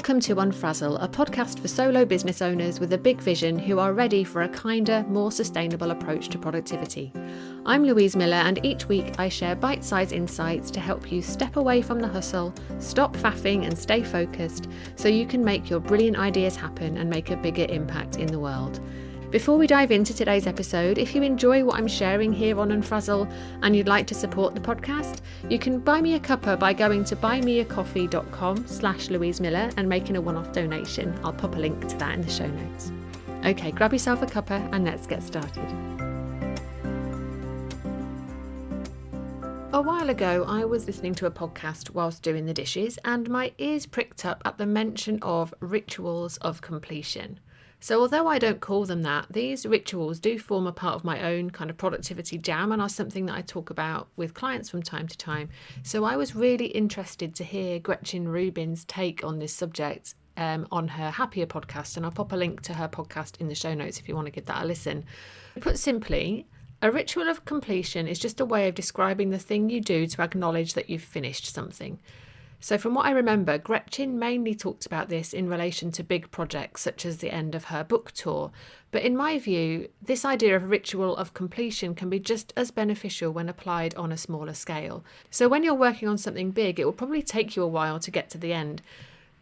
Welcome to Unfrazzle, a podcast for solo business owners with a big vision who are ready for a kinder, more sustainable approach to productivity. I'm Louise Miller, and each week I share bite-sized insights to help you step away from the hustle, stop faffing and stay focused so you can make your brilliant ideas happen and make a bigger impact in the world. Before we dive into today's episode, if you enjoy what I'm sharing here on Unfrazzle and you'd like to support the podcast, you can buy me a cuppa by going to buymeacoffee.com/Louise Miller and making a one-off donation. I'll pop a link to that in the show notes. Okay, grab yourself a cuppa and let's get started. A while ago, I was listening to a podcast whilst doing the dishes and my ears pricked up at the mention of rituals of completion. So although I don't call them that, these rituals do form a part of my own kind of productivity jam and are something that I talk about with clients from time to time. So I was really interested to hear Gretchen Rubin's take on this subject on her Happier podcast, and I'll pop a link to her podcast in the show notes if you want to give that a listen. Put simply, a ritual of completion is just a way of describing the thing you do to acknowledge that you've finished something. So from what I remember, Gretchen mainly talked about this in relation to big projects such as the end of her book tour. But in my view, this idea of ritual of completion can be just as beneficial when applied on a smaller scale. So when you're working on something big, it will probably take you a while to get to the end.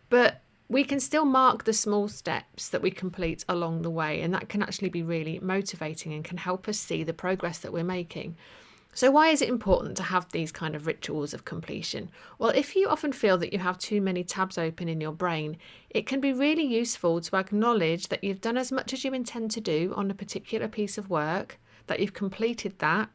But we can still mark the small steps that we complete along the way, and that can actually be really motivating and can help us see the progress that we're making. So why is it important to have these kind of rituals of completion? Well, if you often feel that you have too many tabs open in your brain, it can be really useful to acknowledge that you've done as much as you intend to do on a particular piece of work, that you've completed that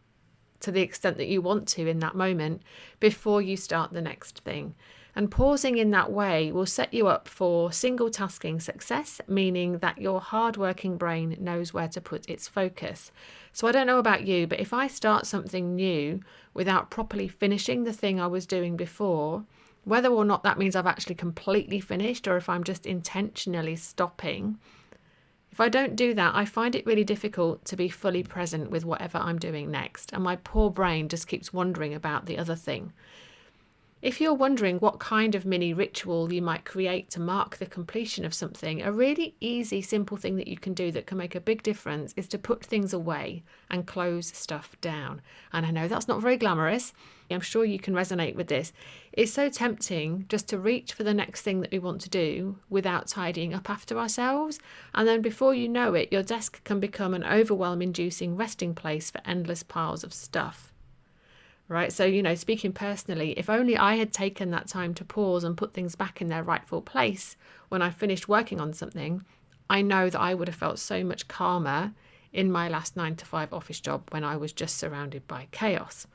to the extent that you want to in that moment before you start the next thing. And pausing in that way will set you up for single tasking success, meaning that your hard-working brain knows where to put its focus. So I don't know about you, but if I start something new without properly finishing the thing I was doing before, whether or not that means I've actually completely finished or if I'm just intentionally stopping, if I don't do that, I find it really difficult to be fully present with whatever I'm doing next, and my poor brain just keeps wondering about the other thing. If you're wondering what kind of mini ritual you might create to mark the completion of something, a really easy, simple thing that you can do that can make a big difference is to put things away and close stuff down. And I know that's not very glamorous. I'm sure you can resonate with this. It's so tempting just to reach for the next thing that we want to do without tidying up after ourselves. And then before you know it, your desk can become an overwhelm-inducing resting place for endless piles of stuff. Right, so, speaking personally, if only I had taken that time to pause and put things back in their rightful place when I finished working on something, I know that I would have felt so much calmer in my last 9-to-5 office job when I was just surrounded by chaos.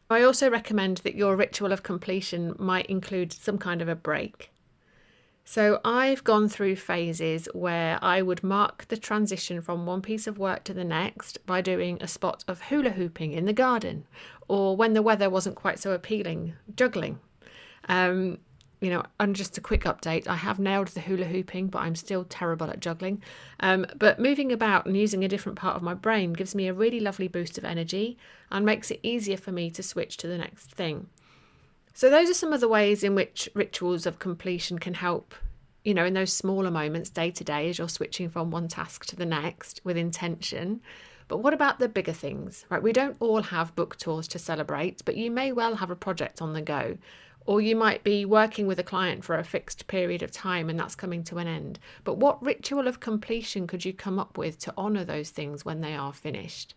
I also recommend that your ritual of completion might include some kind of a break. So I've gone through phases where I would mark the transition from one piece of work to the next by doing a spot of hula hooping in the garden, or when the weather wasn't quite so appealing, juggling. And just a quick update, I have nailed the hula hooping, but I'm still terrible at juggling. But moving about and using a different part of my brain gives me a really lovely boost of energy and makes it easier for me to switch to the next thing. So those are some of the ways in which rituals of completion can help, in those smaller moments day to day as you're switching from one task to the next with intention. But what about the bigger things, right? We don't all have book tours to celebrate, but you may well have a project on the go, or you might be working with a client for a fixed period of time and that's coming to an end. But what ritual of completion could you come up with to honour those things when they are finished?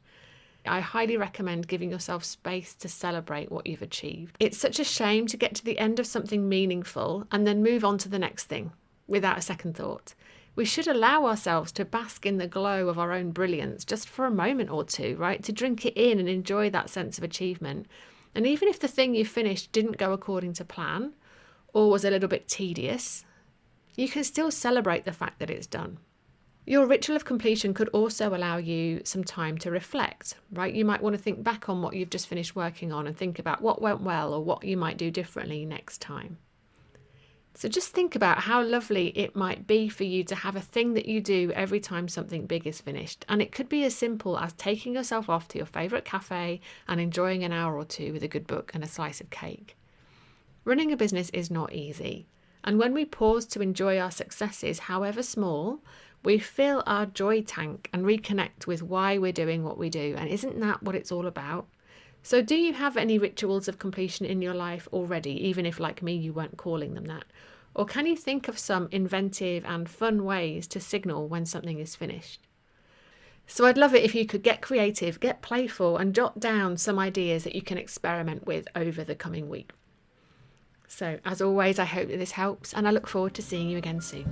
I highly recommend giving yourself space to celebrate what you've achieved. It's such a shame to get to the end of something meaningful and then move on to the next thing without a second thought. We should allow ourselves to bask in the glow of our own brilliance just for a moment or two, right? To drink it in and enjoy that sense of achievement. And even if the thing you finished didn't go according to plan or was a little bit tedious, you can still celebrate the fact that it's done. Your ritual of completion could also allow you some time to reflect, right? You might want to think back on what you've just finished working on and think about what went well or what you might do differently next time. So just think about how lovely it might be for you to have a thing that you do every time something big is finished. And it could be as simple as taking yourself off to your favourite cafe and enjoying an hour or two with a good book and a slice of cake. Running a business is not easy. And when we pause to enjoy our successes, however small, we fill our joy tank and reconnect with why we're doing what we do. And isn't that what it's all about? So do you have any rituals of completion in your life already, even if, like me, you weren't calling them that? Or can you think of some inventive and fun ways to signal when something is finished? So I'd love it if you could get creative, get playful, and jot down some ideas that you can experiment with over the coming week. So as always, I hope that this helps, and I look forward to seeing you again soon.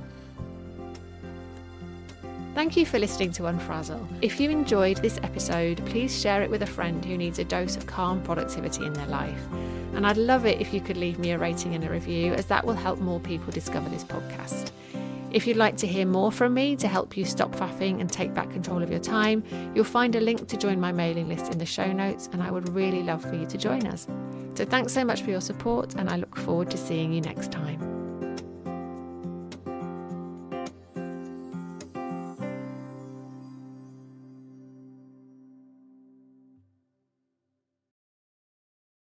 Thank you for listening to Unfrazzle. If you enjoyed this episode, please share it with a friend who needs a dose of calm productivity in their life. And I'd love it if you could leave me a rating and a review, as that will help more people discover this podcast. If you'd like to hear more from me to help you stop faffing and take back control of your time, you'll find a link to join my mailing list in the show notes, and I would really love for you to join us. So thanks so much for your support, and I look forward to seeing you next time.